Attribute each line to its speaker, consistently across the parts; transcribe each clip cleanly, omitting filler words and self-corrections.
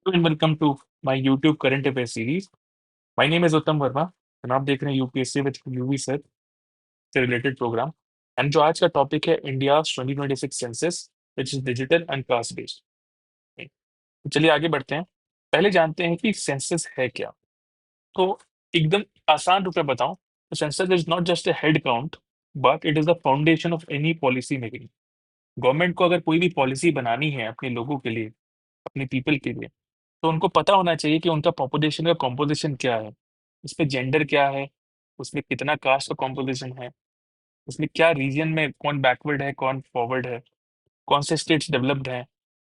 Speaker 1: and welcome to my YouTube current affairs series. My name is Uttam Verma and आप देख रहे हैं UPSC with UV sir से related programme and जो आज का टॉपिक है India 2026 census which is digital and caste based. चलिए आगे बढ़ते हैं। पहले जानते हैं कि सेंसस है क्या। तो एकदम आसान रूप में बताऊं तो census is not just a head count but it is the foundation of any policy making. Government को अगर कोई भी पॉलिसी बनानी है अपने लोगों के लिए, अपने पीपल के लिए, तो उनको पता होना चाहिए कि उनका पॉपुलेशन का कॉम्पोजिशन क्या है, उसमें जेंडर क्या है, उसमें कितना कास्ट का कॉम्पोजिशन है, उसमें क्या रीजन में कौन बैकवर्ड है कौन फॉरवर्ड है, कौन से स्टेट्स डेवलप्ड हैं,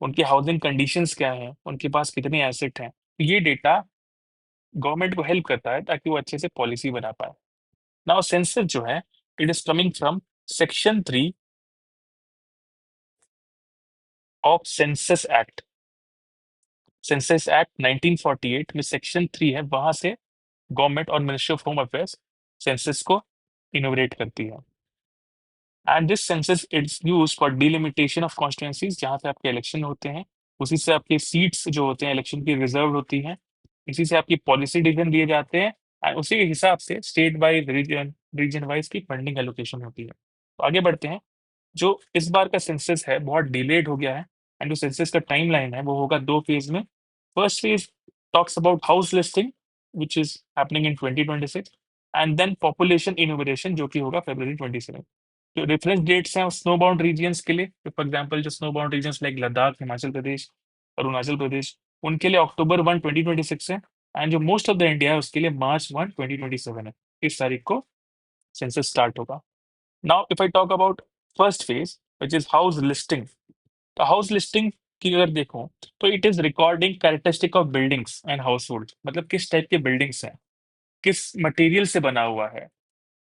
Speaker 1: उनकी हाउसिंग कंडीशंस क्या है, उनके पास कितने एसेट हैं। ये डेटा गवर्नमेंट को हेल्प करता है ताकि वो अच्छे से पॉलिसी बना पाए। नाउ सेंसस जो है it is coming from section 3 of census act. Census act 1948 में सेक्शन 3 है, वहां से गवर्नमेंट और ministry of home affairs census को इनोवेट करती है। And this census it's use for delimitation of constituencies, जहाँ पे आपके इलेक्शन होते हैं उसी से आपके सीट्स जो होते हैं इलेक्शन की रिजर्व होती हैं, इसी से आपकी पॉलिसी डिसीजन दिए जाते हैं एंड उसी के हिसाब से state wise region region wise की फंडिंग एलोकेशन होती है। तो आगे बढ़ते हैं। जो इस बार का सेंसस है बहुत डिलेड हो गया है एंड जो सेंसस का टाइमलाइन है वो होगा 2 फेज में। First phase talks about house listing which is happening in 2026 and then population innovation जो कि होगा February 27। जो रेफरेंस डेट्स हैं स्नो बाउंड रीजियंस के लिए, फॉर एग्जांपल जो snow bound regions like Ladakh, Himachal Pradesh, Arunachal Pradesh, उनके लिए October 1 2026 है एंड जो मोस्ट ऑफ द इंडिया है उसके लिए March 1 2027 है। इस तारीख को सेंसस स्टार्ट होगा। Now if I talk about first phase which is house listing. तो हाउस लिस्टिंग की अगर देखो तो it is recording characteristic of buildings and house hold, मतलब किस टाइप के बिल्डिंग्स हैं, किस मटेरियल से बना हुआ है,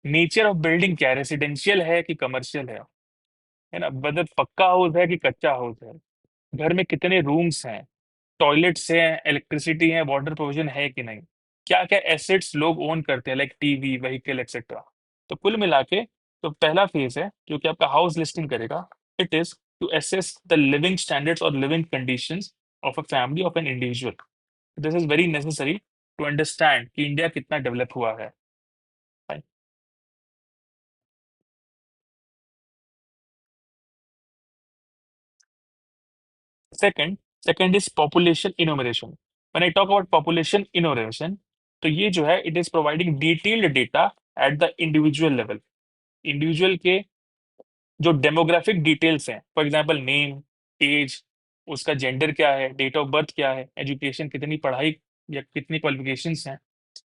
Speaker 1: नेचर ऑफ बिल्डिंग क्या है, रेसिडेंशियल है कि कमर्शियल है ना, वेदर पक्का हाउस है कि कच्चा हाउस है, घर में कितने रूम्स हैं, टॉयलेट्स हैं, इलेक्ट्रिसिटी है, वाटर प्रोविजन है कि नहीं, क्या क्या एसेट्स लोग ओन करते हैं लाइक टीवी, व्हीकल एक्सेट्रा। तो कुल मिला के तो पहला फेज है जो कि आपका हाउस लिस्टिंग करेगा। It is to assess the living standards और living conditions of a family of an individual. This is very necessary to understand कि इंडिया कितना डेवलप हुआ है। Second second is population enumeration. When I talk about population enumeration, तो ये जो है it is providing detailed data at the individual level. Individual के जो डेमोग्राफिक डिटेल्स हैं, फॉर एग्जांपल नेम, एज, उसका जेंडर क्या है, डेट ऑफ बर्थ क्या है, एजुकेशन कितनी पढ़ाई या कितनी क्वालिफिकेशंस हैं,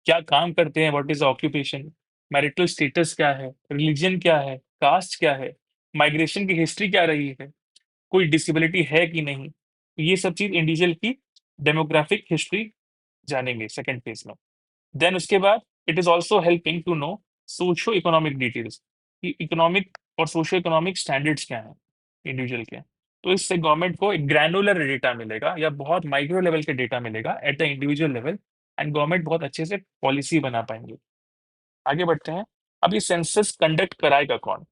Speaker 1: क्या काम करते हैं, what is occupation, marital status क्या है, रिलीजन क्या है, कास्ट क्या है, माइग्रेशन की हिस्ट्री क्या रही है, कोई डिसेबिलिटी है कि नहीं। तो ये सब चीज इंडिविजुअल की डेमोग्राफिक हिस्ट्री जानेंगे सेकेंड फेज में। देन उसके बाद it is also helping to know socio economic details कि इकोनॉमिक और सोशो इकोनॉमिक स्टैंडर्ड्स क्या हैं इंडिविजुअल के। तो इससे गवर्नमेंट को एक ग्रैनुलर डेटा मिलेगा या बहुत माइक्रो लेवल के डेटा मिलेगा eight the individual level and government बहुत अच्छे से पॉलिसी बना पाएंगे। आगे बढ़ते हैं। अब ये सेंसस कंडक्ट कराएगा कौन।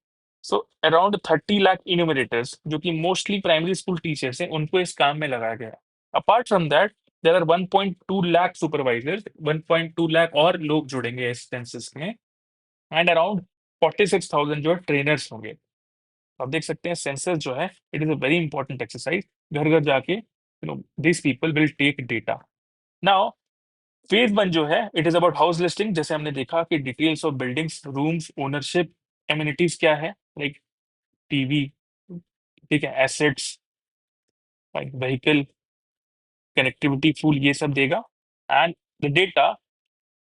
Speaker 1: सो अराउंड 30 लाख इन्यूमरेटर्स जो कि मोस्टली प्राइमरी स्कूल टीचर्स हैं उनको इस काम में लगाया गया। Apart from that there are 1.2 lakh supervisors, 1.2 lakh और लोग जुड़ेंगे इस सेंसस में एंड अराउंड 46,000 जो ट्रेनर्स होंगे। आप देख सकते हैं सेंसस जो है it is a very important exercise. घर घर जाके this people will take data. Now phase 1 जो है it is about house listing, जैसे हमने देखा कि details of buildings, rooms, ownership, amenities क्या है लाइक टीवी, ठीक है, assets like vehicle, connectivity, fuel, ये सब देगा। And the data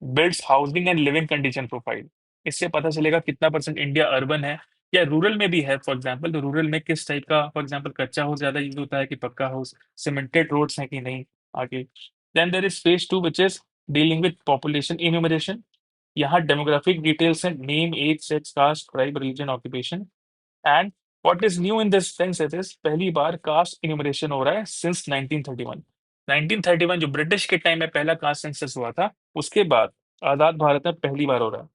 Speaker 1: builds housing and living condition profile. इससे पता चलेगा कितना परसेंट इंडिया अर्बन है या रूरल में भी है। फॉर एग्जांपल तो रूरल में किस टाइप का, फॉर एग्जांपल कच्चा हाउस ज्यादा यूज होता है कि पक्का हाउस, सीमेंटेड रोड्स हैं कि नहीं। आगे then there is phase 2 which is dealing with population enumeration. यहाँ डेमोग्राफिक डिटेल्स हैं, name, age, sex, caste, tribe, religion, occupation. And what is new in this census it is पहली बार cast enumeration हो रहा है सिंस 1931। 1931 जो British के time में पहला कास्ट सेंसस हुआ था, उसके बाद आजाद भारत में पहली बार हो रहा है।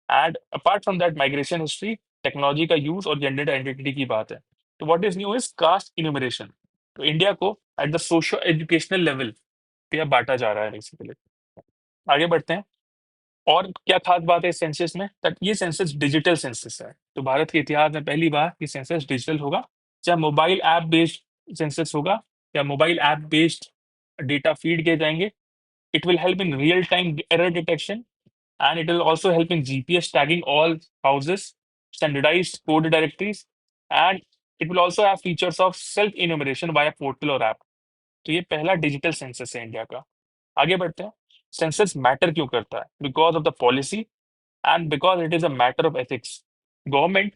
Speaker 1: And apart from that migration history, technology का यूज और जेंडर आइडेंटिटी की बात है। तो what is new is caste enumeration. तो इंडिया को at the socio educational level या बांटा जा रहा है बेसिकली। आगे बढ़ते हैं। और क्या खास बात है इस सेंसस में, तक ये सेंसस डिजिटल सेंसस है। तो भारत के इतिहास में पहली बार ये सेंसस डिजिटल होगा, चाहे मोबाइल ऐप बेस्ड सेंसस होगा या mobile app based data feed किए जाएंगे। It will help in real time error detection, and it will also help in GPS tagging all houses, standardized code directories, and it will also have features of self enumeration via portal और app। तो ये पहला digital census है India का। आगे बढ़ते हैं। Census matter क्यों करता है? Because of the policy and because it is a matter of ethics. Government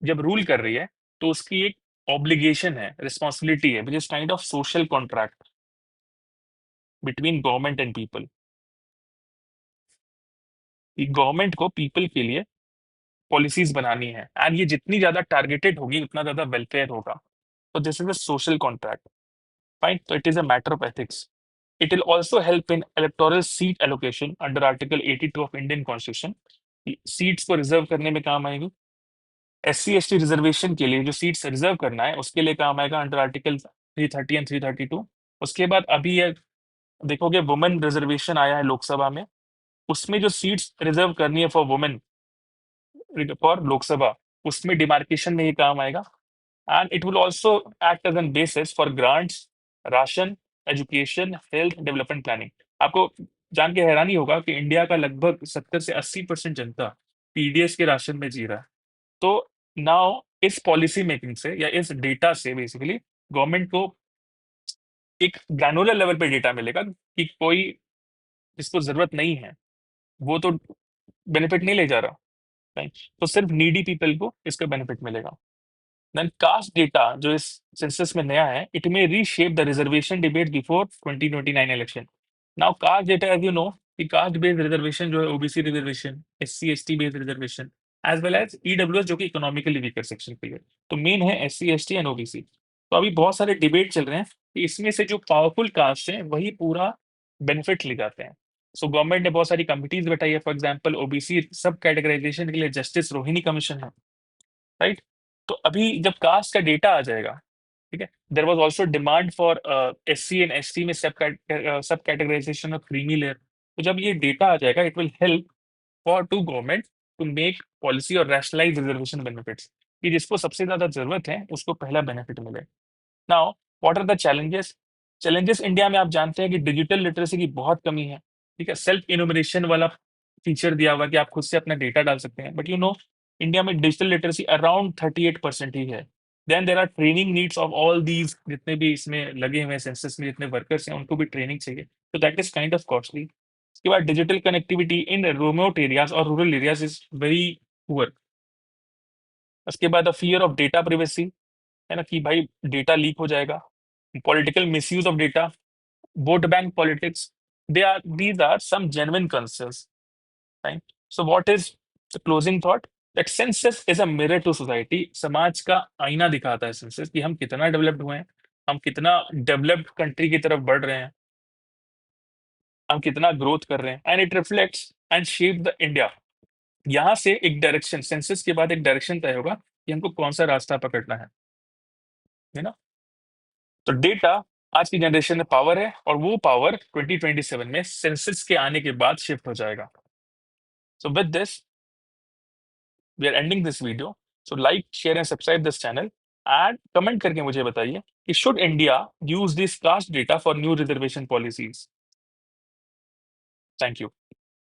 Speaker 1: जब रूल कर रही है तो उसकी एक ऑब्लिगेशन है, रिस्पॉन्सिबिलिटी है, which is kind of social contract between government and people. Government को पीपल के लिए पॉलिसीज बनानी है, एंड ये जितनी ज्यादा टारगेटेड होगी उतना ज्यादा वेलफेयर होगा। तो this is a social contract, fine. तो it is a matter of ethics. It will also help in electoral seat allocation under article 82 of Indian constitution. Seats को रिजर्व करने में काम आएगी। SC ST रिजर्वेशन के लिए जो सीट्स रिजर्व करना है उसके लिए काम आएगा अंडर आर्टिकल 330 एंड 332। उसके बाद अभी ये देखोगे वुमेन रिजर्वेशन आया है लोकसभा में, उसमें जो सीट्स रिजर्व करनी है फॉर वुमेन फॉर लोकसभा, उसमें डिमार्केशन में ये काम आएगा। And it will also act as an basis for grants, ration, education, health, development planning. आपको जान के हैरानी होगा कि इंडिया का लगभग 70 से 80% जनता PDS के राशन में जी रहा है। तो नाउ इस पॉलिसी मेकिंग से या इस डेटा से बेसिकली गवर्नमेंट को एक ग्रैनुलर लेवल पे डेटा मिलेगा कि कोई जिसको जरूरत नहीं है वो तो बेनिफिट नहीं ले जा रहा, राइट। तो सिर्फ नीडी पीपल को इसका बेनिफिट मिलेगा। देन कास्ट डेटा जो इस सेंसस में नया है, it may reshape the reservation debate before 2029 election. Now caste data as you know कि कास्ट बेस्ड रिजर्वेशन जो है OBC reservation, SC ST based reservation, as well as EWS जो कि इकोनॉमिकली वीकर सेक्शन के लिए। तो मेन है SC ST and OBC। तो अभी बहुत सारे डिबेट चल रहे हैं कि इसमें से जो पावरफुल कास्ट है वही पूरा बेनिफिट ले जाते हैं। सो गवर्नमेंट ने बहुत सारी कमिटीज बैठाई है, फॉर एग्जाम्पल OBC सब कैटेगराइजेशन के लिए जस्टिस रोहिणी कमीशन है, राइट। तो अभी जब कास्ट का डेटा आ जाएगा, ठीक है, there was also demand for SC and ST में सब कैटेगराइजेशन ऑफ क्रीमी लेयर। तो जब ये डेटा आ जाएगा it will help for to government to make policy और रैशनलाइज रिजर्वेशन बेनिफिट्स, कि जिसको सबसे ज्यादा जरूरत है उसको पहला बेनिफिट मिले। Now what are the challenges? Challenges India में आप जानते हैं कि डिजिटल लिटरेसी की बहुत कमी है, ठीक है। सेल्फ इनोमिनेशन वाला फीचर दिया हुआ है कि आप खुद से अपना डेटा डाल सकते हैं, बट यू नो इंडिया में डिजिटल लिटरेसी अराउंड 38% ही है। Then there are training needs of all these, जितने भी इसमें लगे हुए हैं सेंसस में जितने वर्कर्स हैं उनको भी ट्रेनिंग चाहिए, तो that is kind of costly. उसके बाद digital connectivity in remote areas और rural areas is very poor. उसके बाद फियर ऑफ डेटा प्रिवेसी, है ना, कि भाई डेटा लीक हो जाएगा। Political misuse of data, vote bank politics, they are these are some genuine concerns, right. So what is the closing thought? That census is a mirror to society. समाज का आईना दिखाता है सेंसस कि हम कितना डेवलप्ड हुए हैं, हम कितना डेवलप्ड कंट्री की तरफ बढ़ रहे हैं, हम कितना ग्रोथ कर रहे हैं, and it reflects and shape the India. यहाँ से एक डायरेक्शन, सेंसस के बाद एक डायरेक्शन तय होगा कि हमको कौन सा रास्ता पकड़ना है ना। तो डेटा आज की जनरेशन में पावर है, और वो पावर 2027 में सेंसस के आने के बाद शिफ्ट हो जाएगा। So with this we are ending this video. So like, share and subscribe this channel, and comment करके मुझे बताइए कि should India use this caste data for new reservation policies. Thank you.